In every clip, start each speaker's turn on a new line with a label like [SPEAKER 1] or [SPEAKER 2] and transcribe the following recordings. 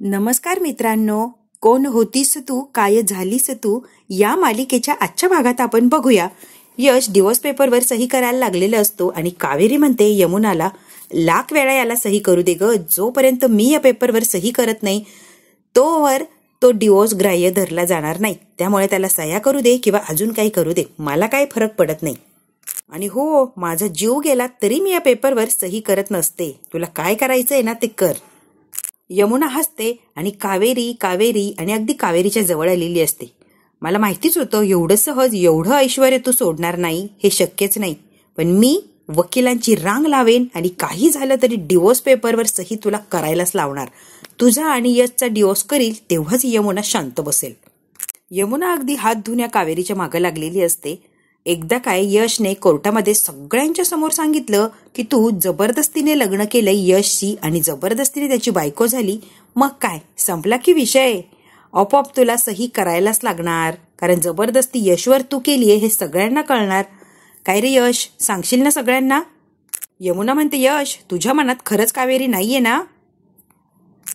[SPEAKER 1] नमस्कार मित्रांनो, कोण होतीस तू काय झालीस तू या मालिकेच्या आजच्या भागात आपण बघूया. यश डिवोर्स पेपरवर सही करायला लागलेला असतो आणि कावेरी म्हणते यमुनाला, लाख वेळा याला सही करू दे ग, जोपर्यंत मी या पेपरवर सही करत नाही तोवर तो डिवोर्स ग्राह्य धरला जाणार नाही. त्यामुळे त्याला सह्या करू दे किंवा अजून काही करू दे, मला काही फरक पडत नाही. आणि हो, माझा जीव गेला तरी मी या पेपरवर सही करत नसते. तुला काय करायचंय ना ते कर. यमुना हसते आणि कावेरी कावेरी आणि अगदी कावेरीच्या जवळ आलेली असते. मला माहितीच होतं एवढं सहज एवढं ऐश्वर्य तू सोडणार नाही, हे शक्यच नाही. पण मी वकिलांची रांग लावेन आणि काही झालं तरी डिवोर्स पेपरवर सही तुला करायलाच लावणार. तुझा आणि यशचा डिवोर्स करील तेव्हाच यमुना शांत बसेल. यमुना अगदी हात धुण्या कावेरीच्या मागं लागलेली असते. एकदा काय यशने कोर्टामध्ये सगळ्यांच्या समोर सांगितलं की तू जबरदस्तीने लग्न केलंय यशशी आणि जबरदस्तीने त्याची बायको झाली. मग काय, संपला की विषय. आपोआप तुला सही करायलाच लागणार, कारण जबरदस्ती यशवर तू केलीये हे सगळ्यांना कळणार. काय रे यश, सांगशील ना सगळ्यांना? यमुना म्हणते, यश तुझ्या मनात खरंच कावेरी नाहीये ना?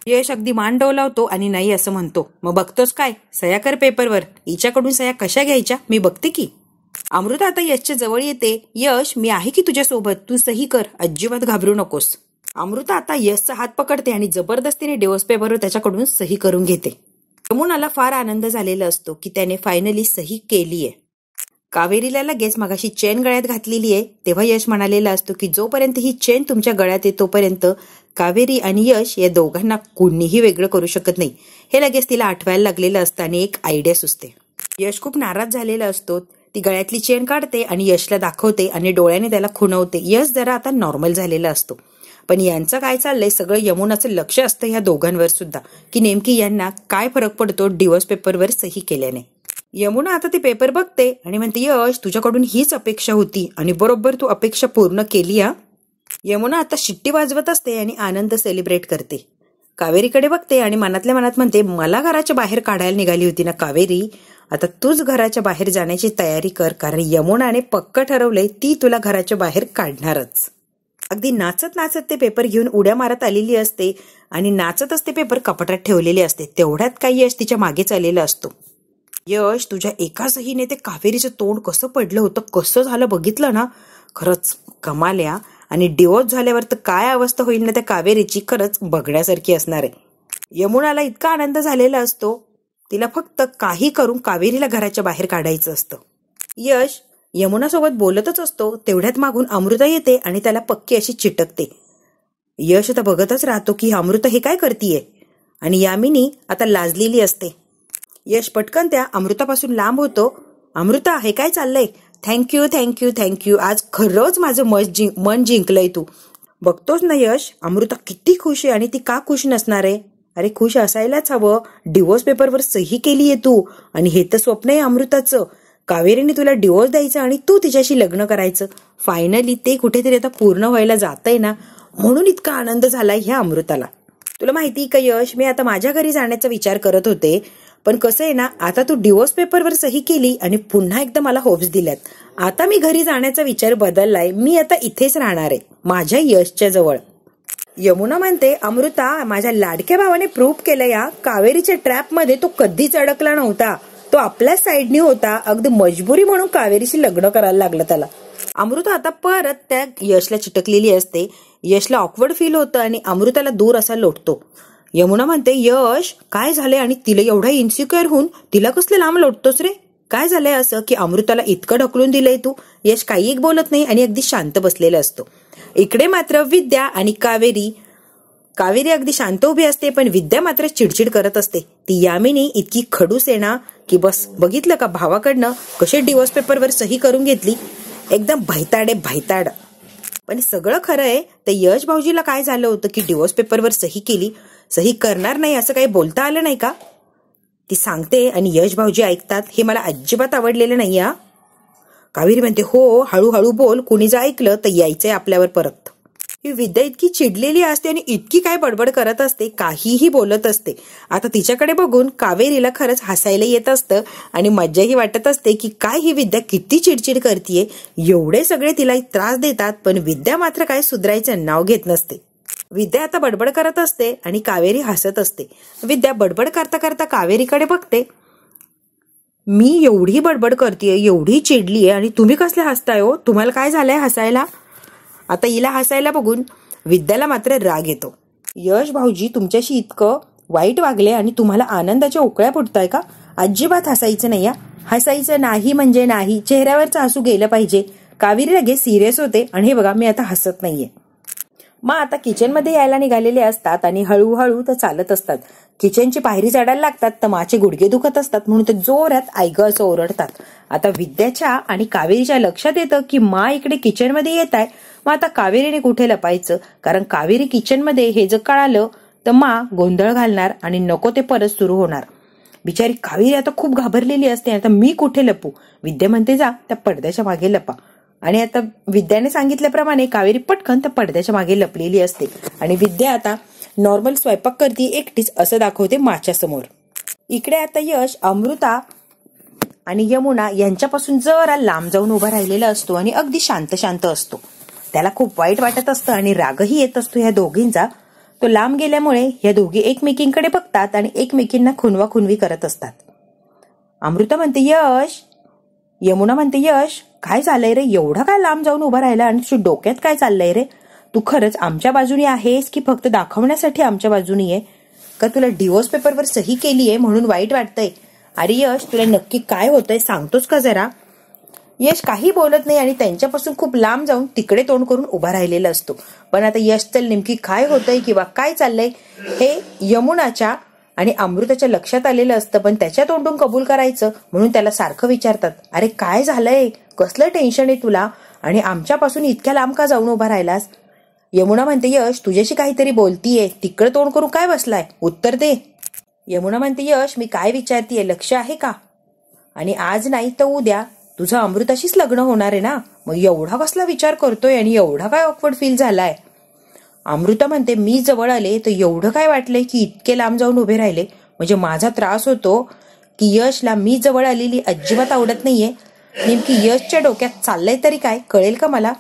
[SPEAKER 1] यश अगदी मान डोलावतो आणि नाही असं म्हणतो. मग बघतोस काय, सह्या कर पेपरवर. हिच्याकडून सह्या कशा घ्यायच्या मी बघते की. अमृता आता यशच्या जवळ येते. यश, मी आहे की तुझ्यासोबत, तू सही कर, अजिबात घाबरू नकोस. अमृता आता यशचा हात पकडते आणि जबरदस्तीने डिवोर्स पेपरवर त्याच्याकडून सही करून घेते. यमुनाला फार आनंद झालेला असतो की त्याने फायनली सही केलीये. कावेरीला लगेच मगाशी चेन गळ्यात घातलेली आहे तेव्हा यश म्हणालेला असतो की जोपर्यंत ही चेन तुमच्या गळ्यात आहे तोपर्यंत कावेरी आणि यश या दोघांना कुणीही वेगळं करू शकत नाही. हे लगेच तिला आठवायला लागलेलं असतं आणि एक आयडिया सुचते. यश खूप नाराज झालेला असतो. ती गळ्यातली चेन काढते आणि यशला दाखवते आणि डोळ्याने त्याला खुणवते. यश जरा आता नॉर्मल झालेला असतो. पण यांचं काय चाललंय सगळं यमुनाचं लक्ष असतं या दोघांवर सुद्धा, की नेमकी यांना काय फरक पडतो डिवोर्स पेपरवर सही केल्याने. यमुना आता ती पेपर बघते आणि म्हणते, यश तुझ्याकडून हीच अपेक्षा होती आणि बरोबर तू अपेक्षा पूर्ण केली. यमुना आता शिट्टी वाजवत असते आणि आनंद सेलिब्रेट करते. कावेरीकडे बघते आणि मनातल्या मनात म्हणते, मला घराच्या बाहेर काढायला निघाली होती ना कावेरी, आता तूच घराच्या बाहेर जाण्याची तयारी कर, कारण यमुनाने पक्क ठरवलंय ती तुला घराच्या बाहेर काढणारच. अगदी नाचत नाचत ते पेपर घेऊन उड्या मारत आलेली असते आणि नाचतच ते पेपर कपाटात ठेवलेले असते. तेवढ्यात काही यश तिच्या मागे चाललेला असतो. यश, तुझ्या एका सहीने ते कावेरीचं तोंड कसं पडलं होतं, कसं झालं बघितलं ना, खरंच कमाल्या. आणि डिवोर्स झाल्यावर तर काय अवस्था होईल ना त्या कावेरीची, खरंच बघण्यासारखी असणार आहे. यमुनाला इतका आनंद झालेला असतो, तिला फक्त काही करून कावेरीला घराच्या बाहेर काढायचं असतं. यश यमुनासोबत बोलतच असतो. तेवढ्यात मागून अमृता येते आणि त्याला पक्की अशी चिटकते. यश आता बघतच राहतो की अमृता हे काय करतीये आणि यामिनी आता लाजलेली असते. यश पटकन त्या अमृतापासून लांब होतो. अमृता, हे काय चाललंय? थँक्यू थँक्यू थँक्यू, आज खरंच माझं मन जिंकलंय तू. बघतोस ना यश, अमृता किती खुश आहे आणि ती का खुश नसणार आहे? अरे खुश असायलाच हवं. डिवोर्स पेपरवर सही केलीये तू आणि हे तर स्वप्न आहे अमृताचं. कावेरीने तुला डिवोर्स द्यायचा आणि तू तिच्याशी लग्न करायचं. फायनली ते कुठेतरी आता पूर्ण व्हायला जातंय ना, म्हणून इतका आनंद झालाय ह्या अमृताला. तुला माहिती का यश, मी आता माझ्या घरी जाण्याचा विचार करत होते, पण कसं आहे ना, आता तू डिवोर्स पेपरवर सही केली आणि पुन्हा एकदा मला होप्स दिल्यात. आता मी घरी जाण्याचा विचार बदललाय. मी आता इथेच राहणार आहे माझ्या यशच्या जवळ. यमुना म्हणते, अमृता, माझ्या लाडक्या भावाने प्रूव्ह केलं या कावेरीच्या ट्रॅपमध्ये तो कधीच अडकला नव्हता. तो आपल्या साईडनी होता. अगदी मजबुरी म्हणून कावेरीशी लग्न करायला लागलं त्याला. अमृता आता परत त्या यशला चिटकलेली असते. यशला ऑकवर्ड फील होतं आणि अमृताला दूर असा लोटतो. यमुना म्हणते, यश काय झालंय आणि तिला एवढा इन्सिक्युअर होऊन तिला कसले लांब लोटतोस रे? काय झालंय असं की अमृताला इतकं ढकलून दिलंय तू? यश काही एक बोलत नाही आणि अगदी शांत बसलेला असतो. इकडे मात्र विद्या आणि कावेरी अगदी शांत उभी असते, पण विद्या मात्र चिडचिड करत असते. ती यामिनी इतकी खडूस आहे ना की बस. बघितलं का भावाकडनं कसे डिवोर्स पेपरवर सही करून घेतली, एकदम भैताड. पण सगळं खरं आहे. तर यश भाऊजीला काय झालं होतं की डिवोर्स पेपरवर सही केली, सही करणार नाही असं काही बोलता आलं नाही का? ती सांगते आणि यश भाऊजी ऐकतात. हे मला अजिबात आवडलेलं नाही. कावेरी म्हणते, हो हळूहळू बोल, कुणी जर ऐकलं तर यायचंय आपल्यावर परत. ही विद्या इतकी चिडलेली असते आणि इतकी काय बडबड करत असते, काहीही बोलत असते. आता तिच्याकडे बघून कावेरीला खरंच हसायला येत असतं आणि मज्जाही वाटत असते की काय ही विद्या किती चिडचिड करतीये. एवढे सगळे तिला त्रास देतात पण विद्या मात्र काय सुधारायचं नाव घेत नसते. विद्या आता बडबड करत असते आणि कावेरी हसत असते. विद्या बडबड करता करता कावेरीकडे बघते. मी एवढी बडबड करतेय, एवढी चिडलीये आणि तुम्ही कसले हसताय हो? तुम्हाला काय झालंय हसायला? आता हिला हसायला बघून विद्याला मात्र राग येतो. यश भाऊजी तुमच्याशी इतकं वाईट वागले आणि तुम्हाला आनंदाच्या उकळ्या फुटताय का? अजिबात हसायचं नाही. हसायचं नाही म्हणजे नाही, चेहऱ्यावरचं हसू गेलं पाहिजे. कावेरी लगेच सिरियस होते आणि हे बघा मी आता हसत नाहीये. मग आता किचनमध्ये यायला निघालेले असतात आणि हळूहळू तर चालत असतात. किचनची पायरी चढायला लागतात तर माचे गुडघे दुखत असतात म्हणून ते जोरात ऐक असं ओरडतात. आता विद्याच्या आणि कावेरीच्या लक्षात येतं की मा इकडे किचनमध्ये येत आहे. मग आता कावेरीने कुठे लपायचं, कारण कावेरी किचनमध्ये हे जर कळालं तर मा गोंधळ घालणार आणि नको ते परत सुरू होणार. बिचारी कावेरी आता खूप घाबरलेली असते. आता मी कुठे लपू? विद्या म्हणते जा त्या पडद्याच्या मागे लपा. आणि आता विद्याने सांगितल्याप्रमाणे कावेरी पटकन त्या पडद्याच्या मागे लपलेली असते आणि विद्या आता नॉर्मल स्वयंपाक करते एकटीच असं दाखवते माच्या समोर. इकडे आता यश अमृता आणि यमुना यांच्यापासून जरा लांब जाऊन उभा राहिलेला असतो आणि अगदी शांत शांत असतो. त्याला खूप वाईट वाटत असतं आणि रागही येत असतो ह्या दोघींचा. तो लांब गेल्यामुळे ह्या दोघी एकमेकींकडे बघतात आणि एकमेकींना खुनवाखुनवी करत असतात. अमृता म्हणते यश, यमुना म्हणते यश काय झालंय रे, एवढा काय लांब जाऊन उभा राहिला आणि तुझ्या डोक्यात काय चाललंय रे? तू खरंच आमच्या बाजूनी आहेस की फक्त दाखवण्यासाठी आमच्या बाजूनी आहे? का तुला डिवोर्स पेपरवर सही केलीये म्हणून वाईट वाटतंय? अरे यश तुला नक्की काय होतंय सांगतोस का जरा? यश काही बोलत नाही आणि त्यांच्यापासून खूप लांब जाऊन तिकडे तोंड करून उभा राहिलेला असतो. पण आता यश तर नेमकी काय होतंय किंवा काय चाललंय हे यमुनाच्या आणि अमृताच्या लक्षात आलेलं असतं, पण त्याच्या तोंडून कबूल करायचं म्हणून त्याला सारखं विचारतात, अरे काय झालंय, कसलं टेन्शन आहे तुला आणि आमच्यापासून इतक्या लांब का जाऊन उभा राहिलास? यमुना म्हणते यश तुझ्याशी काहीतरी बोलतीये, तिकडे तोंड करून काय बसलाय, उत्तर दे. यमुना म्हणते यश मी काय विचारतीये लक्ष आहे का? आणि आज नाही तर उद्या तुझं अमृताशीच लग्न होणार आहे ना, मग एवढा कसला विचार करतोय आणि एवढा काय ऑकवर्ड फील झालाय? अमृता म्हणते मी जवळ आले तर एवढं काय वाटलंय की इतके लांब जाऊन उभे राहिले? म्हणजे माझा त्रास होतो की यशला मी जवळ आलेली अजिबात आवडत नाहीये? नेमकी यशच्या डोक्यात चाललंय तरी काय कळेल का मला?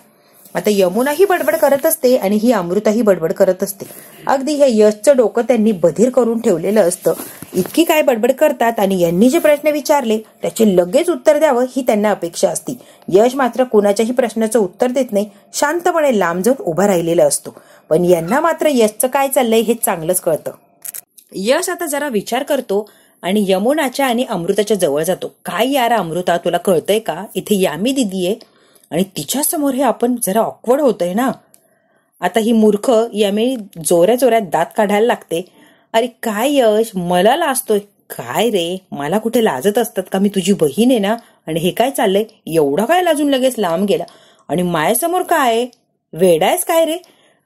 [SPEAKER 1] आता यमुनाही बडबड करत असते आणि ही अमृताही बडबड करत असते. अगदी हे यशचं डोकं त्यांनी बधीर करून ठेवलेलं असतं. इतकी काय बडबड करतात आणि यांनी जे प्रश्न विचारले त्याचे लगेच उत्तर द्यावं ही त्यांना अपेक्षा असते. यश मात्र कोणाच्याही प्रश्नाचं उत्तर देत नाही, शांतपणे लांब जाऊन उभा राहिलेला असतो. पण यांना मात्र यशचं काय चाललंय हे चांगलंच कळतं. यश आता जरा विचार करतो आणि यमुनाच्या आणि अमृताच्या जवळ जातो. काय यार अमृता तुला कळतंय का, इथे यामी दिदी आहे आणि तिच्या समोर हे आपण जरा ऑकवर्ड होतंय ना. आता ही मूर्ख यामी जोऱ्या जोऱ्यात दात काढायला लागते. अरे काय यश मला लाजतोय काय रे, मला कुठे लाजत असतात का, मी तुझी बहीण आहे ना. आणि हे काय चाललंय, एवढा काय लाजून लगेच लांब गेला आणि माझ्यासमोर काय वेडायच काय रे?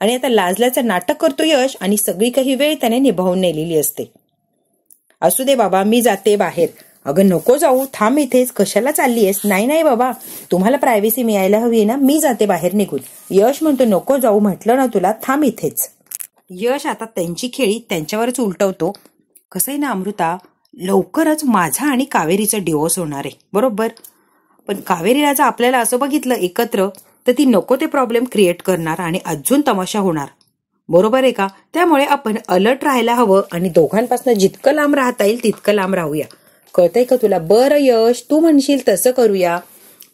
[SPEAKER 1] आणि आता लाजल्याचं नाटक करतो यश आणि सगळी काही वेळ त्याने निभावून नेलेली असते. असू दे बाबा मी जाते बाहेर. अगं नको जाऊ, थांब इथेच, कशाला चाललीयस? नाही नाही बाबा तुम्हाला प्रायव्हसी मिळायला हवी ना, मी जाते बाहेर निघून. यश म्हणतो नको जाऊ म्हटलं ना तुला, थांब इथेच. यश आता त्यांची खेळी त्यांच्यावरच उलटवतो. कसं आहे ना अमृता, लवकरच माझा आणि कावेरीचा डिवोर्स होणार आहे बरोबर, पण कावेरीला जर आपल्याला असं बघितलं एकत्र तर ती नको ते प्रॉब्लेम क्रिएट करणार आणि अजून तमाशा होणार, बरोबर आहे का? त्यामुळे आपण अलर्ट राहायला हवं आणि दोघांपासून जितकं लांब राहता येईल तितकं लांब राहूया. कळतंय का तुला? बरं यश तू म्हणशील तसं करूया.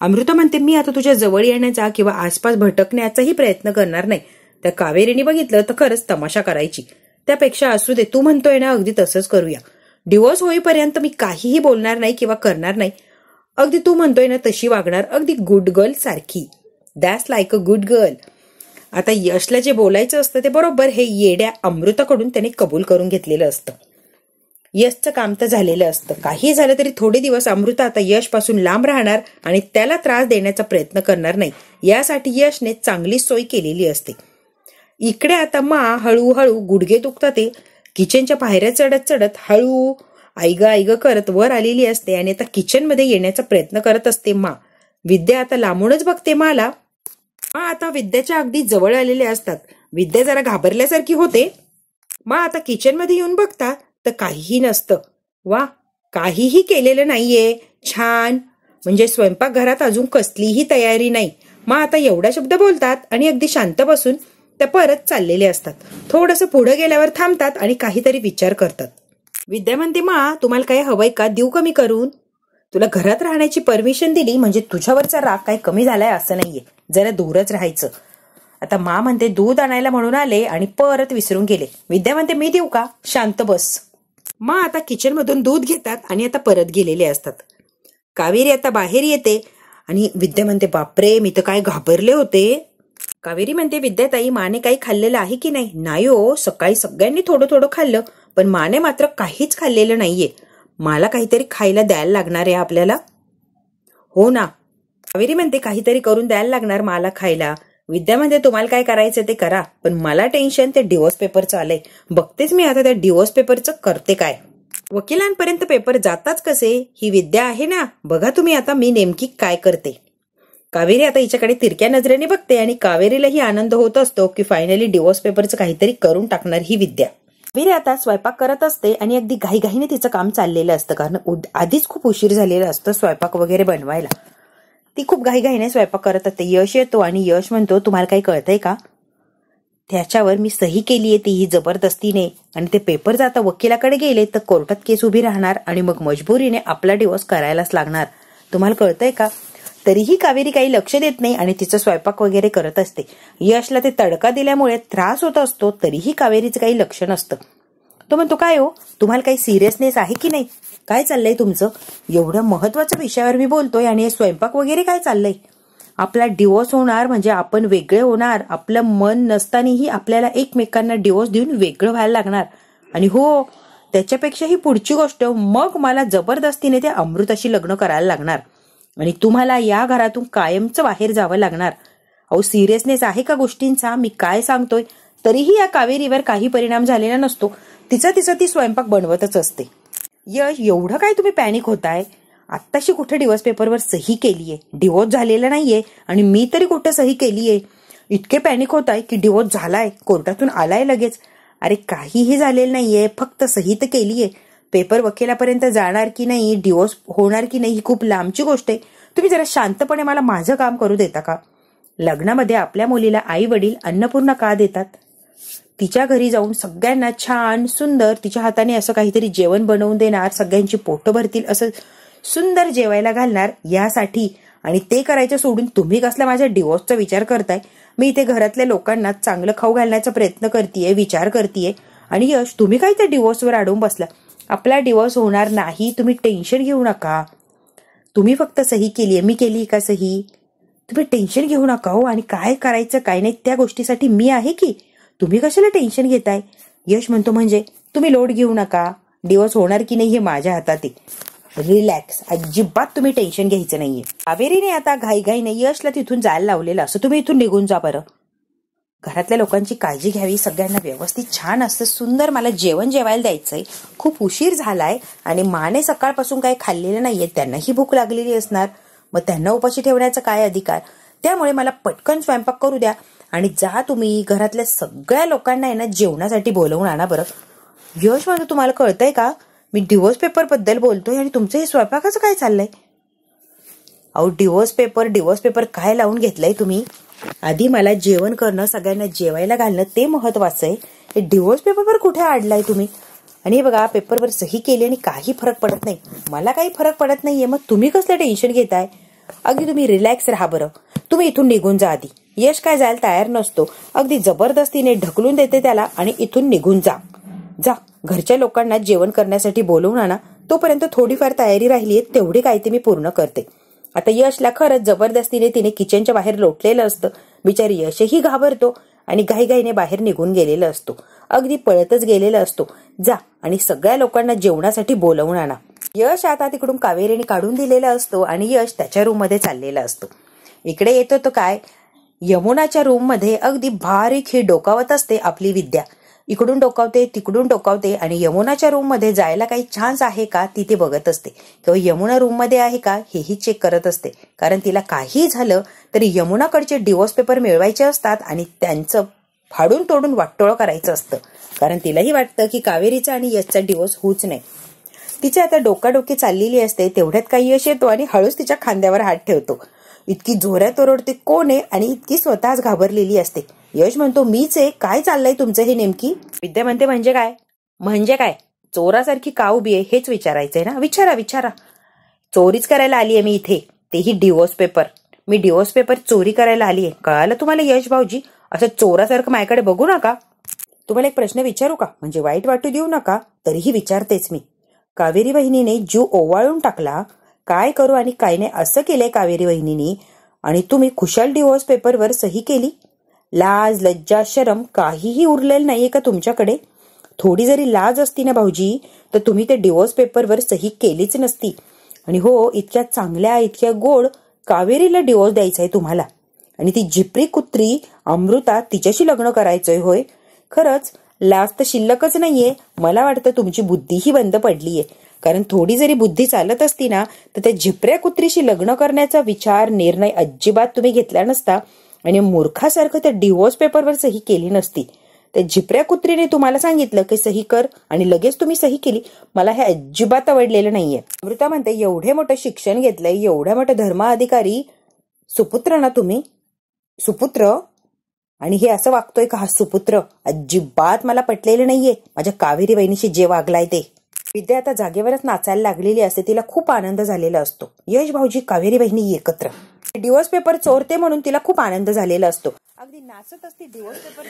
[SPEAKER 1] अमृता म्हणते मी आता तुझ्या जवळ येण्याचा किंवा आसपास भटकण्याचाही प्रयत्न करणार नाही. त्या कावेरीने बघितलं तर खरंच तमाशा करायची, त्यापेक्षा असू दे तू म्हणतोय ना अगदी तसंच करूया. डिवोर्स होईपर्यंत मी काहीही बोलणार नाही किंवा करणार नाही. अगदी तू म्हणतोय ना तशी वागणार, अगदी गुड गर्ल सारखी. That's like a good girl. आता यशला जे बोलायचं असतं ते बरोबर हे येड्या अमृताकडून त्याने कबूल करून घेतलेलं असतं. यशचं काम तर झालेलं असतं. काही झालं तरी थोडे दिवस अमृता आता यश पासून लांब राहणार आणि त्याला त्रास देण्याचा प्रयत्न करणार नाही, यासाठी यशने चांगली सोय केलेली असते. इकडे आता मा हळूहळू गुडघे दुखतात ते किचनच्या पायऱ्या चढत चढत हळू आईग करत वर आलेली असते आणि आता किचनमध्ये येण्याचा प्रयत्न करत असते मा. विद्या आता लांबूनच बघते माला. आता विद्याच्या अगदी जवळ आलेले असतात. विद्या जरा घाबरल्यासारखी होते. मा आता किचनमध्ये येऊन बघता तर काहीही नसतं. वा, काहीही केलेलं नाहीये, छान, म्हणजे स्वयंपाकघरात अजून कसलीही तयारी नाही. मा आता एवढा शब्द बोलतात आणि अगदी शांत बसून त्या परत चाललेले असतात. थोडंसं पुढे गेल्यावर थांबतात आणि काहीतरी विचार करतात. विद्या म्हणते, मा तुम्हाला काही हवंय का, देऊ कमी करून? तुला घरात राहण्याची परमिशन दिली म्हणजे तुझ्यावरचा राग काही कमी झालाय असं नाहीये, जरा दूरच राहायचं. आता मा म्हणते, दूध आणायला म्हणून आले आणि परत विसरून गेले. विद्या म्हणते, मी देऊ का, शांत बस. मा आता किचन मधून दूध घेतात आणि आता परत गेलेले असतात. कावेरी आता बाहेर येते आणि विद्या म्हणते, बापरे मी तर काय घाबरले होते. कावेरी म्हणते, विद्याताई माने काही खाल्लेलं आहे की नाही? नाही हो, सकाळी सगळ्यांनी थोडं थोडं खाल्लं, पण माने मात्र काहीच खाल्लेलं नाहीये. मला काहीतरी खायला द्यायला लागणार आहे आपल्याला. हो ना, कावेरी म्हणते, काहीतरी करून द्यायला लागणार मला खायला. विद्या म्हणते, तुम्हाला काय करायचं ते करा, पण मला टेन्शन ते डिवोर्स पेपरचं आलंय. बघतेच मी आता त्या डिवोर्स पेपरचं करते काय. वकिलांपर्यंत पेपर जाताच कसे, ही विद्या आहे ना, बघा तुम्ही आता मी नेमकी काय करते. कावेरी आता हिच्याकडे तिरक्या नजरेने बघते आणि कावेरीलाही आनंद होत असतो की फायनली डिवोर्स पेपरचं काहीतरी करून टाकणार ही विद्या. कावेरी आता स्वयंपाक करत असते आणि अगदी घाईघाईने तिचं काम चाललेलं असतं, कारण आधीच खूप उशीर झालेला असतं स्वयंपाक वगैरे बनवायला. ती खूप घाईघाईने स्वयंपाक करत असते. यश येतो आणि यश म्हणतो, तुम्हाला काही कळतंय का, त्याच्यावर मी सही केलीये तीही जबरदस्तीने, आणि ते पेपर जाता वकिलाकडे गेले तर कोर्टात केस उभी राहणार आणि मग मजबुरीने आपला डिवोर्स करायलाच लागणार. तुम्हाला कळतंय का? तरीही कावेरी काही लक्ष देत नाही आणि तिचं स्वयंपाक वगैरे करत असते. यशला ते तडका दिल्यामुळे त्रास होत असतो, तरीही कावेरीचं काही लक्ष नसतं. तो म्हणतो, काय हो, तुम्हाला काही सिरियसनेस आहे की नाही, काय चाललंय तुमचं? एवढ्या महत्वाच्या विषयावर मी बोलतोय आणि हे स्वयंपाक वगैरे काय चाललंय? आपला डिवोर्स होणार म्हणजे आपण वेगळे होणार. आपलं मन नसतानाही आपल्याला एकमेकांना डिवोर्स देऊन वेगळं व्हायला लागणार. आणि हो, त्याच्यापेक्षाही पुढची गोष्ट, मग मला जबरदस्तीने त्या अमृताशी लग्न करायला लागणार आणि तुम्हाला या घरातून कायमचं बाहेर जावं लागणार. अहो, सिरियसनेस आहे का गोष्टींचा? मी काय सांगतोय तरीही या कावेरीवर काही परिणाम झालेला नसतो. तिचं ती स्वयंपाक बनवतच असते. यश, एवढं काय तुम्ही पॅनिक होताय? आत्ताशी कुठे डिवोर्स पेपरवर सही केलीये, डिवोर्स झालेला नाहीये आणि मी तरी कुठे सही केलीये. इतके पॅनिक होताय की डिवोर्स झालाय, कोर्टातून आलाय लगेच. अरे काहीही झालेलं नाहीये, फक्त सही तर केलीये. पेपर वकिलापर्यंत जाणार की नाही, डिवोर्स होणार की नाही, ही खूप लांबची गोष्ट आहे. तुम्ही जरा शांतपणे मला माझं काम करू देता का? लग्नामध्ये आपल्या मुलीला आई वडील अन्नपूर्णा का देतात? तिच्या घरी जाऊन सगळ्यांना छान सुंदर तिच्या हाताने असं काहीतरी जेवण बनवून देणार, सगळ्यांची पोटं भरतील असं सुंदर जेवायला घालणार यासाठी. आणि ते करायचं सोडून तुम्ही कसला माझ्या डिवोर्सचा विचार करताय? मी इथे घरातल्या लोकांना चांगलं खाऊ घालण्याचा प्रयत्न करतेय, विचार करतेय. आणि यश, तुम्ही काय त्या डिवोर्सवर अडवून बसला? आपला डिवोर्स होणार नाही, तुम्ही टेन्शन घेऊ नका. तुम्ही फक्त सही केलीये, मी केली का सही? तुम्ही टेन्शन घेऊ नका हो. आणि काय करायचं काय नाही त्या गोष्टीसाठी मी आहे की, तुम्ही कशाला टेन्शन घेताय? यश म्हणतो, म्हणजे तुम्ही लोड घेऊ नका, डिवोर्स होणार की नाही हे माझ्या हातात आहे. रिलॅक्स, अजिबात तुम्ही टेन्शन घ्यायचं नाहीये. कावेरीने आता घाईघाईने यशला तिथून जायला लावलेलं असं, तुम्ही इथून निघून जा बरं. घरातल्या लोकांची काळजी घ्यावी, सगळ्यांना व्यवस्थित छान असं सुंदर मला जेवण जेवायला द्यायचंय. खूप उशीर झालाय आणि माने सकाळपासून काही खाल्लेलं नाहीये, त्यांनाही भूक लागलेली असणार, मग त्यांना उपाशी ठेवण्याचा काय अधिकार? त्यामुळे मला पटकन स्वयंपाक करू द्या आणि जा तुम्ही घरातल्या सगळ्या लोकांना आहे ना जेवणासाठी बोलवून आणा बरं. यश म्हणतो, तुम्हाला कळतंय का, मी डिवोर्स पेपर बद्दल बोलतोय आणि तुमचं हे स्वयंपाकाचं काय चाललंय? अहो, डिवोर्स पेपर काय लावून घेतलंय तुम्ही? आधी मला जेवण करणं, सगळ्यांना जेवायला घालणं ते महत्वाचं आहे. हे डिवोर्स पेपरवर कुठे अडलाय तुम्ही? आणि बघा, पेपरवर सही केली आणि काही फरक पडत नाही. मला काही फरक पडत नाहीये, मग तुम्ही कसलं टेन्शन घेताय? अगदी तुम्ही रिलॅक्स राहा बरं. तुम्ही इथून निघून जा आधी. यश काय जायला तयार नसतो, अगदी जबरदस्तीने ढकलून देते त्याला आणि इथून निघून जा. जा, घरच्या लोकांना जेवण करण्यासाठी बोलवून आणा. तोपर्यंत थोडीफार तयारी राहिली आहे तेवढी काय ते मी पूर्ण करते. आता यशला खरंच जबरदस्तीने तिने किचनच्या बाहेर लोटलेलं असतं. बिचारी यशही घाबरतो आणि घाईघाईने बाहेर निघून गेलेला असतो, अगदी पळतच गेलेला असतो. जा आणि सगळ्या लोकांना जेवणासाठी बोलवून आणा. यश आता तिकडून कावेरीने काढून दिलेला असतो आणि यश त्याच्या रूम मध्ये चाललेला असतो. इकडे येतो तो काय, यमुनाच्या रूम मध्ये अगदी बारीक ही डोकावत असते आपली विद्या. इकडून डोकावते तिकडून डोकावते आणि यमुनाच्या रूम मध्ये जायला काही चान्स आहे का ती बघत असते, किंवा यमुना रूम मध्ये आहे का हेही चेक करत असते. कारण तिला काही झालं तरी यमुनाकडचे डिवोर्स पेपर मिळवायचे असतात आणि त्यांचं फाडून तोडून वाटोळं करायचं असतं. कारण तिलाही वाटतं की कावेरीचा आणि यशचा डिवोर्स होऊच नाही. तिची आता डोकाडोकी चाललेली असते. तेवढ्यात काही यश येतो आणि हळूच तिच्या खांद्यावर हात ठेवतो. इतकी जोरात ओरडते कोण आहे आणि इतकी स्वतःच घाबरलेली असते. यश म्हणतो मीच आहे, काय चाललंय तुमचं हे नेमकी? विद्या म्हणते म्हणजे काय? म्हणजे काय? चोरासारखी का उभी आहे हेच विचारायचंय ना? विचारा विचारा. चोरीच करायला आलीये मी इथे, तेही डिवोर्स पेपर. मी डिवोर्स पेपर चोरी करायला आलीये, कळालं तुम्हाला यश भाऊजी? असं चोरासारखं माझ्याकडे बघू नका. तुम्हाला एक प्रश्न विचारू का? म्हणजे वाईट वाटू देऊ नका, तरीही विचारतेच मी. कावेरी वहिनीने जीव ओवाळून टाकला, काय करू आणि काय नाही असं केलंय कावेरी वहिनीने, आणि तुम्ही खुशाल डिवोर्स पेपरवर सही केली. लाज लज्जा शरम काहीही उरलेलं नाहीये का तुमच्याकडे? थोडी जरी लाज असती ना भाऊजी, तर तुम्ही ते डिवोर्स पेपरवर सही केलीच नसती. आणि हो, इतक्या चांगल्या इतक्या गोड कावेरीला डिवोर्स द्यायचा आहे तुम्हाला, आणि ती झिपरी कुत्री अमृता तिच्याशी लग्न करायचंय होय? खरंच लाज तर शिल्लकच नाहीये. मला वाटतं तुमची बुद्धीही बंद पडलीये, कारण थोडी जरी बुद्धी चालत असती ना, तर त्या झिपऱ्या कुत्रीशी लग्न करण्याचा विचार निर्णय अजिबात तुम्ही घेतला नसता, आणि मूर्खासारखं त्या डिवोर्स पेपरवर सही केली नसती. त्या झिपऱ्या कुत्रीने तुम्हाला सांगितलं की सही कर, आणि लगेच तुम्ही सही केली. मला हे अजिबात आवडलेलं नाहीये. अमृता म्हणते, एवढे मोठं शिक्षण घेतलंय, एवढ्या मोठं धर्माधिकारी सुपुत्र ना तुम्ही? सुपुत्र? आणि हे असं वागतोय का हा सुपुत्र? अजिबात मला पटलेलं नाहीये माझ्या कावेरी वहिनीशी जे वागलाय ते. विद्या आता जागेवरच नाचायला लागलेली असते, तिला खूप आनंद झालेला असतो. यश भाऊजी कावेरी वहिनी एकत्र. डिवोर्स पेपर चोरते म्हणून तिला खूप आनंद झालेला असतो. अगदी नाचत असते डिवोर्स पेपर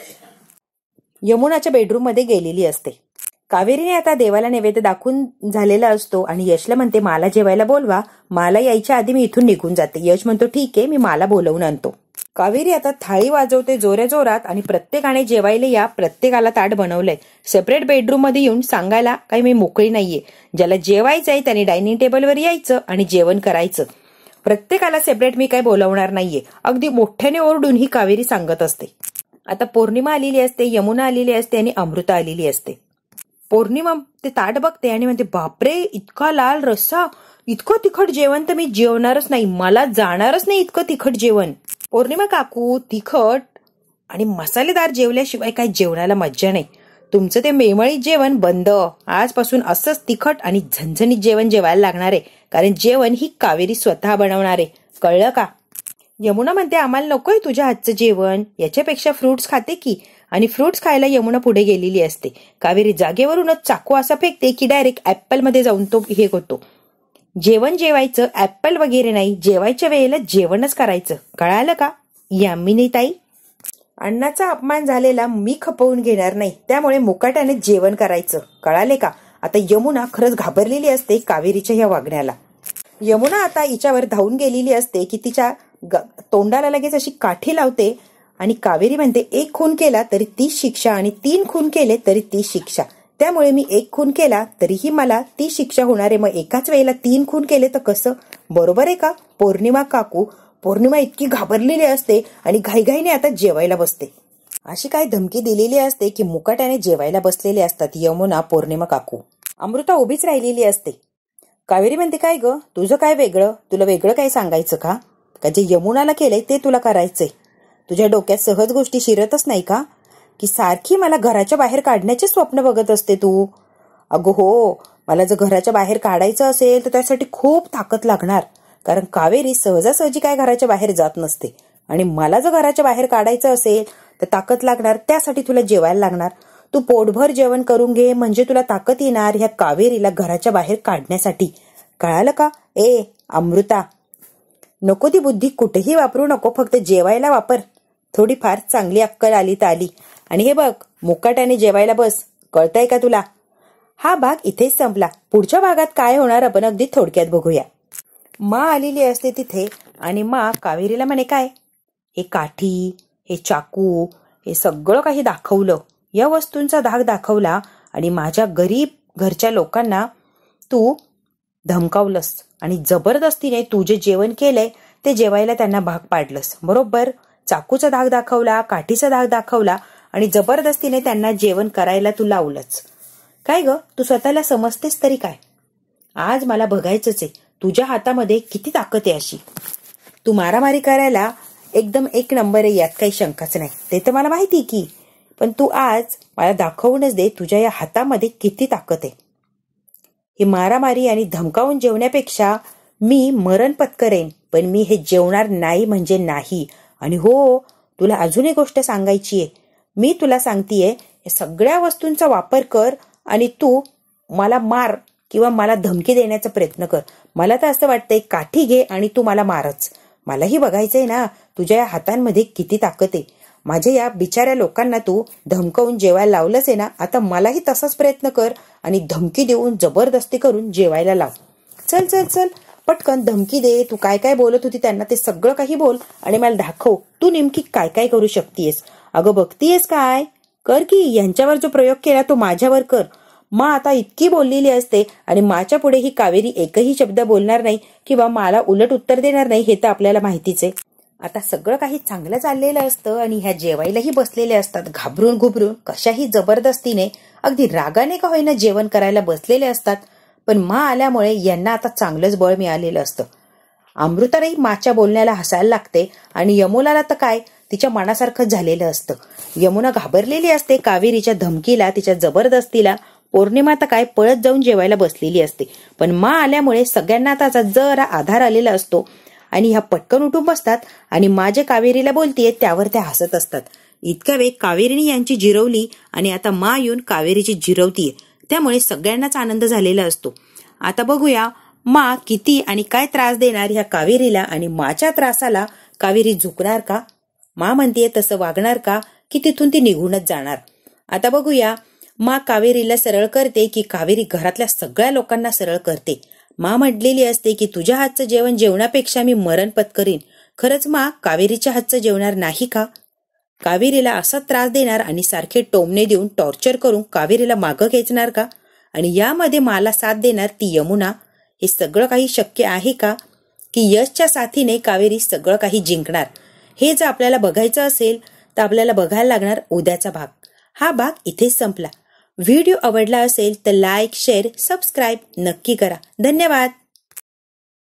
[SPEAKER 1] यमुनाच्या बेडरूम मध्ये गेलेली असते. कावेरीने आता देवाला नैवेद्य दाखवून झालेला असतो, आणि यशला म्हणते मला जेवायला बोलवा, मला यायच्या आधी मी इथून निघून जाते. यश म्हणतो ठीक आहे, मी मला बोलवून आणतो. कावेरी आता थाळी वाजवते जोऱ्या जोरात, आणि प्रत्येकाने जेवायला या, प्रत्येकाला ताट बनवलंय. सेपरेट बेडरूम मध्ये येऊन सांगायला काही मी मोकळी नाहीये. ज्याला जेवायचंय त्याने डायनिंग टेबलवर यायचं आणि जेवण करायचं. प्रत्येकाला सेपरेट मी काही बोलवणार नाहीये, अगदी मोठ्याने ओरडून ही कावेरी सांगत असते. आता पौर्णिमा आलेली असते, यमुना आलेली असते, आणि अमृता आलेली असते. पौर्णिमा ते ताट बघते आणि म्हणते, बापरे इतका लाल रस्सा, इतकं तिखट जेवण तर मी जेवणारच नाही, मला जाणारच नाही इतकं तिखट जेवण. पौर्णिमा काकू, तिखट आणि मसालेदार जेवल्याशिवाय काही जेवणाला मज्जा नाही. तुमचं ते मेमळीत जेवण बंद. आजपासून असंच तिखट आणि झणझणीत जेवण जेवायला लागणार आहे, कारण जेवण ही कावेरी स्वतः बनवणार आहे, कळलं का? यमुना म्हणते, आम्हाला नकोय तुझ्या हातचं जेवण, याच्यापेक्षा फ्रुट्स खाते की. आणि फ्रुट्स खायला यमुना पुढे गेलेली असते. कावेरी जागेवरूनच चाकू असा फेकते की डायरेक्ट ऍपल मध्ये जाऊन तो हे होतो. जेवण जेवायचं, ऍपल वगैरे नाही, जेवायच्या वेळेला जेवणच करायचं, कळालं का यामिनी ताई? अन्नाचा अपमान झालेला मी खपवून घेणार नाही, त्यामुळे मुकाट्याने जेवण करायचं, कळाले का? आता यमुना खरंच घाबरलेली असते कावेरीच्या या वागण्याला. यमुना आता हिच्यावर धावून गेलेली असते की तिच्या तोंडाला लगेच अशी काठी लावते, आणि कावेरी म्हणते, 1 खून केला तरी 30 शिक्षा, आणि 3 खून केले तरी 30 शिक्षा. त्यामुळे मी 1 खून केला तरीही मला 30 शिक्षा होणार आहे. मग एकाच वेळेला 3 खून केले तर कसं? बरोबर आहे का पौर्णिमा काकू? पौर्णिमा इतकी घाबरलेली असते आणि घाईघाईने आता जेवायला बसते. अशी काय धमकी दिलेली असते की मुकाट्याने जेवायला बसलेले असतात यमुना, पौर्णिमा काकू. अमृता उभीच राहिलेली असते. कावेरी म्हणते, काय ग तुझं काय वेगळं? तुला वेगळं काय सांगायचं का? का जे यमुनाला केलंय ते तुला करायचंय? तुझ्या डोक्यात सहज गोष्टी शिरतच नाही का? की सारखी मला घराच्या बाहेर काढण्याचे स्वप्न बघत असते तू? अगो हो, मला जर घराच्या बाहेर काढायचं असेल तर त्यासाठी खूप ताकद लागणार, कारण कावेरी सहजासहजी काय घराच्या बाहेर जात नसते. आणि मला जर घराच्या बाहेर काढायचं असेल तर ताकद लागणार, त्यासाठी तुला जेवायला लागणार. तू पोटभर जेवण करून घे, म्हणजे तुला ताकद येणार ह्या कावेरीला घराच्या बाहेर काढण्यासाठी, कळालं का? ए अमृता, नको ती बुद्धी कुठेही वापरू नको, फक्त जेवायला वापर. थोडीफार चांगली अक्कल आली तर आली. आणि हे बघ, मुकाट्याने जेवायला बस, कळतंय का तुला? हा भाग इथेच संपला. पुढच्या भागात काय होणार आपण अगदी थोडक्यात बघूया. मा आलेली असते तिथे, आणि मा कावेरीला म्हणे, काय हे काठी, हे चाकू, हे सगळं काही दाखवलं, या वस्तूंचा धाक दाखवला, आणि माझ्या गरीब घरच्या लोकांना तू धमकावलंस, आणि जबरदस्तीने तू जे जेवण केलंय ते जेवायला त्यांना भाग पाडलंस. बरोबर, चाकूचा धाक दाखवला, काठीचा धाक दाखवला, आणि जबरदस्तीने त्यांना जेवण करायला तू लावलंच. काय ग, तू स्वतःला समजतेस तरी काय? आज मला बघायचंच आहे तुझ्या हातामध्ये किती ताकद आहे अशी. तू मारामारी करायला एकदम 1 नंबर आहे, यात काही शंकाच नाही, ते तर मला माहिती की. पण तू आज मला दाखवूनच दे तुझ्या या हातामध्ये किती ताकद आहे. ही मारामारी आणि धमकावून जेवण्यापेक्षा मी मरण पत्करेन, पण मी हे जेवणार नाही म्हणजे नाही. आणि हो, तुला अजून एक गोष्ट सांगायची आहे. मी तुला सांगतेय, या सगळ्या वस्तूंचा वापर कर आणि तू मला मार किंवा मला धमकी देण्याचा प्रयत्न कर. मला तर असं वाटतंय काठी घे आणि तू मला मारच. मलाही बघायचंय ना तुझ्या या हातांमध्ये किती ताकद आहे. माझ्या या बिचाऱ्या लोकांना तू धमकवून जेवायला लावलंच आहे ना, आता मलाही तसाच प्रयत्न कर आणि धमकी देऊन जबरदस्ती करून जेवायला लाव. चल चल चल पटकन धमकी दे. तू काय काय बोलत होती त्यांना ते सगळं काही बोल आणि मला दाखव तू नेमकी काय काय करू शकतेस. अगं बघतीयस काय, कर की. यांच्यावर जो प्रयोग केला तो माझ्यावर कर. मा आता इतकी बोललेली असते आणि माच्या पुढे ही कावेरी एकही शब्द बोलणार नाही किंवा मला उलट उत्तर देणार नाही, हे तर आपल्याला माहितीच आहे. आता सगळं काही चांगलं चाललेलं असतं आणि ह्या जेवायलाही बसलेले असतात. घाबरून घुबरून कशाही जबरदस्तीने अगदी रागाने का होईना जेवण करायला बसलेले असतात. पण मा आल्यामुळे यांना आता चांगलंच बळ मिळालेलं असतं. अमृतालाही माच्या बोलण्याला हसायला लागते आणि यमुनाला तर काय तिच्या मनासारखंच झालेलं असतं. यमुना घाबरलेली असते कावेरीच्या धमकीला, तिच्या जबरदस्तीला. पौर्णिमा तर काय पळत जाऊन जेवायला बसलेली असते. पण मा आल्यामुळे सगळ्यांना त्याचा जरा आधार आलेला असतो आणि ह्या पटकन उठून बसतात आणि मा जे कावेरीला बोलतीये त्यावर त्या हसत असतात. इतक्या वेळ कावेरीने यांची जिरवली आणि आता मा येऊन कावेरीची जिरवतीये, त्यामुळे सगळ्यांनाच आनंद झालेला असतो. आता बघूया मा किती आणि काय त्रास देणार ह्या कावेरीला आणि माच्या त्रासाला कावेरी झुकणार का, मा म्हणतीये तसं वागणार का, की तिथून ती निघूनच जाणार. आता बघूया मा कावेरीला सरळ करते की कावेरी घरातल्या सगळ्या लोकांना सरळ करते. मा म्हटलेली असते की तुझ्या हातचं जेवण जेवणापेक्षा मी मरण पत्करीन. खरंच मा कावेरीच्या हातचं जेवणार नाही का? कावेरीला असा त्रास देणार आणि सारखे टोमणे देऊन टॉर्चर करून कावेरीला मागं खेचणार का? आणि यामध्ये मला साथ देणार ती यमुना. हे सगळं काही शक्य आहे का, की यशच्या साथीने कावेरी सगळं काही जिंकणार? हे जर आपल्याला बघायचं असेल तर आपल्याला बघायला लागणार उद्याचा भाग. हा भाग इथेच संपला. व्हिडिओ आवडला असेल तर लाईक, शेअर, सबस्क्राईब नक्की करा. धन्यवाद.